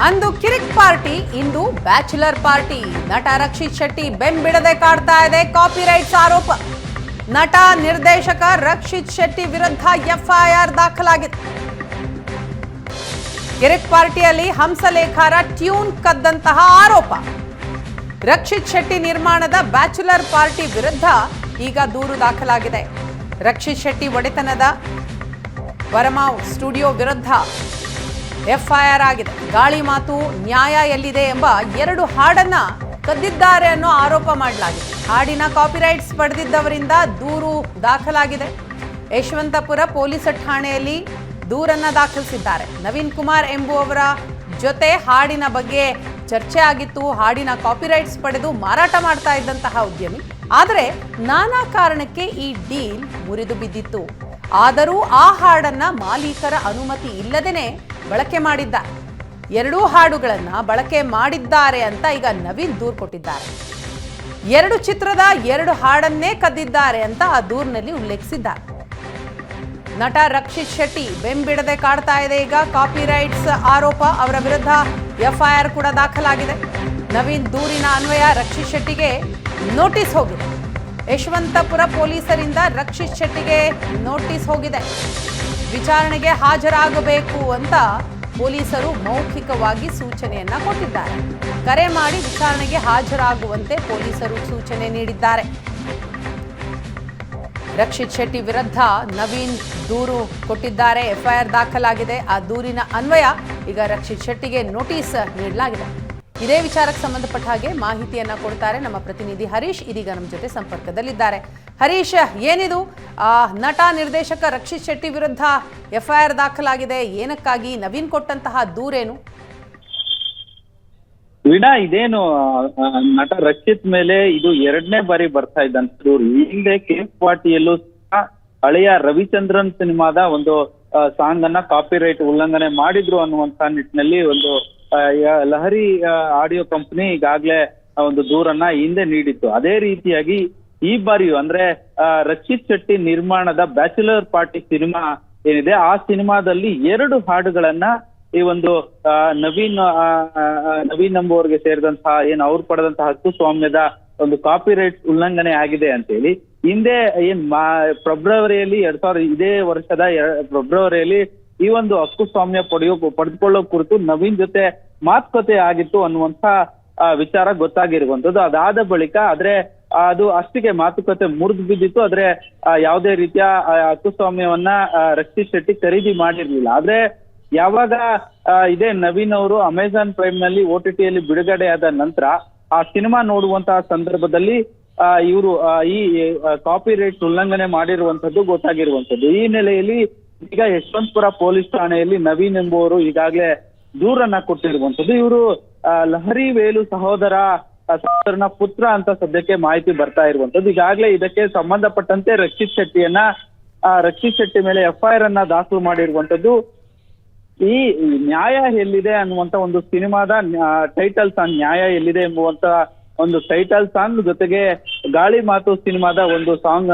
ಅಂದು ಕಿರಿಕ್ ಪಾರ್ಟಿ, ಇಂದು bachelor party. ನಟ ರಕ್ಷಿತ್ ಶೆಟ್ಟಿ ಬೆಂಬಿಡದೆ ಕಾಡ್ತಾ ಇದೆ ಕಾಪಿರೈಟ್ಸ್ ಆರೋಪ. ನಟ ನಿರ್ದೇಶಕ ರಕ್ಷಿತ್ ಶೆಟ್ಟಿ ವಿರುದ್ಧ ಎಫ್ಐಆರ್ ದಾಖಲಾಗಿದೆ. ಕಿರಿಕ್ ಪಾರ್ಟಿಯಲ್ಲಿ ಹಂಸಲೇಖರ ಟ್ಯೂನ್ ಕದ್ದಂತಹ ಆರೋಪ. ರಕ್ಷಿತ್ ಶೆಟ್ಟಿ ನಿರ್ಮಾಣದ ಬ್ಯಾಚುಲರ್ ಪಾರ್ಟಿ ವಿರುದ್ಧ ಈಗ ದೂರು ದಾಖಲಾಗಿದೆ. ರಕ್ಷಿತ್ ಶೆಟ್ಟಿ ಒಡೆತನದ ವರಮಾವ್ ಸ್ಟುಡಿಯೋ ವಿರುದ್ಧ ಎಫ್ಐಆರ್ ಆಗಿದೆ. ಗಾಳಿ ಮಾತು ನ್ಯಾಯ ಎಲ್ಲಿದೆ ಎಂಬ 2 ಹಾಡನ್ನ ಕದ್ದಿದ್ದಾರೆ ಅನ್ನೋ ಆರೋಪ ಮಾಡಲಾಗಿದೆ. ಹಾಡಿನ ಕಾಪಿರೈಟ್ಸ್ ಪಡೆದಿದ್ದವರಿಂದ ದೂರು ದಾಖಲಾಗಿದೆ. ಯಶವಂತಪುರ ಪೊಲೀಸ್ ಠಾಣೆಯಲ್ಲಿ ದೂರನ್ನ ದಾಖಲಿಸಿದ್ದಾರೆ. ನವೀನ್ ಕುಮಾರ್ ಎಂಬುವವರ ಜೊತೆ ಹಾಡಿನ ಬಗ್ಗೆ ಚರ್ಚೆ ಆಗಿತ್ತು. ಹಾಡಿನ ಕಾಪಿರೈಟ್ಸ್ ಪಡೆದು ಮಾರಾಟ ಮಾಡ್ತಾ ಇದ್ದಂತಹ ಉದ್ಯಮಿ. ಆದರೆ ನಾನಾ ಕಾರಣಕ್ಕೆ ಈ ಡೀಲ್ ಮುರಿದು ಬಿದ್ದಿತ್ತು. ಆದರೂ ಆ ಹಾಡನ್ನ ಮಾಲೀಕರ ಅನುಮತಿ ಇಲ್ಲದೇನೆ ಬಳಕೆ ಮಾಡಿದ್ದಾರೆ. 2 ಹಾಡುಗಳನ್ನ ಬಳಕೆ ಮಾಡಿದ್ದಾರೆ ಅಂತ ಈಗ ನವೀನ್ ದೂರು ಕೊಟ್ಟಿದ್ದಾರೆ. 2 ಚಿತ್ರದ 2 ಹಾಡನ್ನೇ ಕದ್ದಿದ್ದಾರೆ ಅಂತ ಆ ದೂರಿನಲ್ಲಿ ಉಲ್ಲೇಖಿಸಿದ್ದಾರೆ. ನಟ ರಕ್ಷಿತ್ ಶೆಟ್ಟಿ ಬೆಂಬಿಡದೆ ಕಾಡ್ತಾ ಇದೆ ಈಗ ಕಾಪಿರೈಟ್ಸ್ ಆರೋಪ. ಅವರ ವಿರುದ್ಧ ಎಫ್ಐಆರ್ ಕೂಡ ದಾಖಲಾಗಿದೆ. ನವೀನ್ ದೂರಿನ ಅನ್ವಯ ರಕ್ಷಿತ್ ಶೆಟ್ಟಿಗೆ ನೋಟಿಸ್ ಹೋಗಿದೆ. ಯಶವಂತಪುರ ಪೊಲೀಸರಿಂದ ರಕ್ಷಿತ್ ಶೆಟ್ಟಿಗೆ ನೋಟಿಸ್ ಹೋಗಿದೆ. ವಿಚಾರಣೆಗೆ ಹಾಜರಾಗಬೇಕು ಅಂತ ಪೊಲೀಸರು ಮೌಖಿಕವಾಗಿ ಸೂಚನೆಯನ್ನ ಕೊಟ್ಟಿದ್ದಾರೆ. ಕರೆ ಮಾಡಿ ವಿಚಾರಣೆಗೆ ಹಾಜರಾಗುವಂತೆ ಪೊಲೀಸರು ಸೂಚನೆ ನೀಡಿದ್ದಾರೆ. ರಕ್ಷಿತ್ ಶೆಟ್ಟಿ ವಿರುದ್ಧ ನವೀನ್ ದೂರು ಕೊಟ್ಟಿದ್ದಾರೆ. ಎಫ್ಐಆರ್ ದಾಖಲಾಗಿದೆ. ಆ ದೂರಿನ ಅನ್ವಯ ಈಗ ರಕ್ಷಿತ್ ಶೆಟ್ಟಿಗೆ ನೋಟಿಸ್ ನೀಡಲಾಗಿದೆ. ಇದೇ ವಿಚಾರಕ್ಕೆ ಸಂಬಂಧಪಟ್ಟ ಹಾಗೆ ಮಾಹಿತಿಯನ್ನ ಕೊಡ್ತಾರೆ ನಮ್ಮ ಪ್ರತಿನಿಧಿ ಹರೀಶ್. ಇದೀಗ ನಮ್ಮ ಜೊತೆ ಸಂಪರ್ಕದಲ್ಲಿದ್ದಾರೆ. ಹರೀಶ್, ಏನಿದು ನಟ ನಿರ್ದೇಶಕ ರಕ್ಷಿತ್ ಶೆಟ್ಟಿ ವಿರುದ್ಧ ಎಫ್ಐಆರ್ ದಾಖಲಾಗಿದೆ? ಏನಕ್ಕಾಗಿ? ನವೀನ್ ಕೊಟ್ಟಂತಹ ದೂರೇನು? ವೀಣಾ, ಇದೇನು ನಟ ರಕ್ಷಿತ್ ಮೇಲೆ ಇದು 2ನೇ ಬಾರಿ ಬರ್ತಾ ಇದ್ದಂತ ದೂರು. ಹಿಂದೆ ಕಿರಿಕ್ ಪಾರ್ಟಿಯಲ್ಲೂ ಸಹ ಹಳೆಯ ರವಿಚಂದ್ರನ್ ಸಿನಿಮಾದ ಒಂದು ಸಾಂಗ್ ಅನ್ನ ಕಾಪಿರೈಟ್ ಉಲ್ಲಂಘನೆ ಮಾಡಿದ್ರು ಅನ್ನುವಂತ ನಿಟ್ಟಿನಲ್ಲಿ ಒಂದು ಲಹರಿ ಆಡಿಯೋ ಕಂಪನಿ ಈಗಾಗ್ಲೇ ಒಂದು ದೂರನ್ನ ಹಿಂದೆ ನೀಡಿತ್ತು. ಅದೇ ರೀತಿಯಾಗಿ ಈ ಬಾರಿಯೂ ಅಂದ್ರೆ ರಕ್ಷಿತ್ ಶೆಟ್ಟಿ ನಿರ್ಮಾಣದ ಬ್ಯಾಚುಲರ್ ಪಾರ್ಟಿ ಸಿನಿಮಾ ಏನಿದೆ, ಆ ಸಿನಿಮಾದಲ್ಲಿ 2 ಹಾಡುಗಳನ್ನ ಈ ಒಂದು ನವೀನ್ ಎಂಬುವರಿಗೆ ಸೇರಿದಂತಹ ಅವ್ರು ಪಡೆದಂತಹ ಹಕ್ಕುಸ್ವಾಮ್ಯದ ಒಂದು ಕಾಪಿರೈಟ್ ಉಲ್ಲಂಘನೆ ಆಗಿದೆ ಅಂತೇಳಿ ಹಿಂದೆ ಫೆಬ್ರವರಿಯಲ್ಲಿ ಇದೇ ವರ್ಷದ ಫೆಬ್ರವರಿಯಲ್ಲಿ ಈ ಒಂದು ಹಕ್ಕುಸ್ವಾಮ್ಯ ಪಡೆದುಕೊಳ್ಳೋ ಕುರಿತು ನವೀನ್ ಜೊತೆ ಮಾತುಕತೆ ಆಗಿತ್ತು ಅನ್ನುವಂತ ವಿಚಾರ ಗೊತ್ತಾಗಿರುವಂತದ್ದು. ಅದಾದ ಬಳಿಕ ಅದು ಅಷ್ಟಿಗೆ ಮಾತುಕತೆ ಮುರಿದು ಬಿದ್ದಿತ್ತು. ಆದ್ರೆ ಯಾವುದೇ ರೀತಿಯ ಹಕ್ಕುಸ್ವಾಮ್ಯವನ್ನ ರಕ್ಷಿತ್ ಶೆಟ್ಟಿ ಖರೀದಿ ಮಾಡಿರ್ಲಿಲ್ಲ. ಆದ್ರೆ ಯಾವಾಗ ಇದೇ ನವೀನ್ ಅವರು ಅಮೆಜಾನ್ ಪ್ರೈಮ್ ನಲ್ಲಿ OTT ಯಲ್ಲಿ ಬಿಡುಗಡೆಯಾದ ನಂತರ ಆ ಸಿನಿಮಾ ನೋಡುವಂತಹ ಸಂದರ್ಭದಲ್ಲಿ ಇವರು ಈ ಕಾಪಿರೈಟ್ ಉಲ್ಲಂಘನೆ ಮಾಡಿರುವಂತದ್ದು ಗೊತ್ತಾಗಿರುವಂತದ್ದು. ಈ ನೆಲೆಯಲ್ಲಿ ಈಗ ಯಶವಂತಪುರ ಪೊಲೀಸ್ ಠಾಣೆಯಲ್ಲಿ ನವೀನ್ ಎಂಬುವರು ಈಗಾಗಲೇ ದೂರನ್ನ ಕೊಟ್ಟಿರುವಂತದ್ದು. ಇವರು ಲಹರಿ ವೇಲು ಸಹೋದರನ ಪುತ್ರ ಅಂತ ಸದ್ಯಕ್ಕೆ ಮಾಹಿತಿ ಬರ್ತಾ ಇರುವಂತದ್ದು. ಈಗಾಗಲೇ ಇದಕ್ಕೆ ಸಂಬಂಧಪಟ್ಟಂತೆ ರಕ್ಷಿತ್ ಶೆಟ್ಟಿ ಮೇಲೆ ಎಫ್ಐಆರ್ ಅನ್ನ ದಾಖಲು ಮಾಡಿರುವಂತದ್ದು. ಈ ನ್ಯಾಯ ಎಲ್ಲಿದೆ ಅನ್ನುವಂತ ಒಂದು ಸಿನಿಮಾದ ಟೈಟಲ್ ಸಾಂಗ್, ನ್ಯಾಯ ಎಲ್ಲಿದೆ ಎಂಬುವಂತ ಒಂದು ಟೈಟಲ್ ಸಾಂಗ್ ಜೊತೆಗೆ ಗಾಳಿ ಮಾತು ಸಿನಿಮಾದ ಒಂದು ಸಾಂಗ್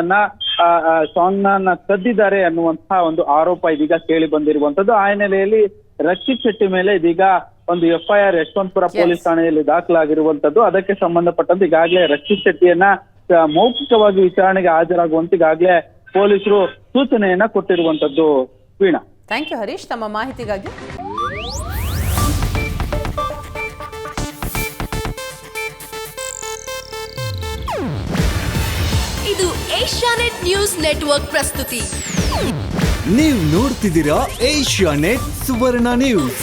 ನ ಕದ್ದಿದ್ದಾರೆ ಅನ್ನುವಂತಹ ಒಂದು ಆರೋಪ ಇದೀಗ ಕೇಳಿ ಬಂದಿರುವಂತದ್ದು. ಆ ಹಿನ್ನೆಲೆಯಲ್ಲಿ ರಕ್ಷಿತ್ ಶೆಟ್ಟಿ ಮೇಲೆ ಇದೀಗ ಒಂದು ಎಫ್ಐಆರ್ ಯಶವಂತಪುರ ಪೊಲೀಸ್ ಠಾಣೆಯಲ್ಲಿ ದಾಖಲಾಗಿರುವಂತದ್ದು. ಅದಕ್ಕೆ ಸಂಬಂಧಪಟ್ಟಂತೆ ಈಗಾಗಲೇ ರಕ್ಷಿತ್ ಶೆಟ್ಟಿಯನ್ನ ಮೌಖಿಕವಾಗಿ ವಿಚಾರಣೆಗೆ ಹಾಜರಾಗುವಂತೆ ಈಗಾಗಲೇ ಪೊಲೀಸರು ಸೂಚನೆಯನ್ನ ಕೊಟ್ಟಿರುವಂತದ್ದು. ವೀಣಾ, ಥ್ಯಾಂಕ್ ಯು ಹರೀಶ್ ತಮ್ಮ ಮಾಹಿತಿಗಾಗಿ. ಇದು ಏಷ್ಯಾನೆಟ್ ನ್ಯೂಸ್ ನೆಟ್ವರ್ಕ್ ಪ್ರಸ್ತುತಿ. ನೀವು ನೋಡ್ತಿದ್ದೀರಾ ಏಷ್ಯಾನೆಟ್ ಸುವರ್ಣ ನ್ಯೂಸ್.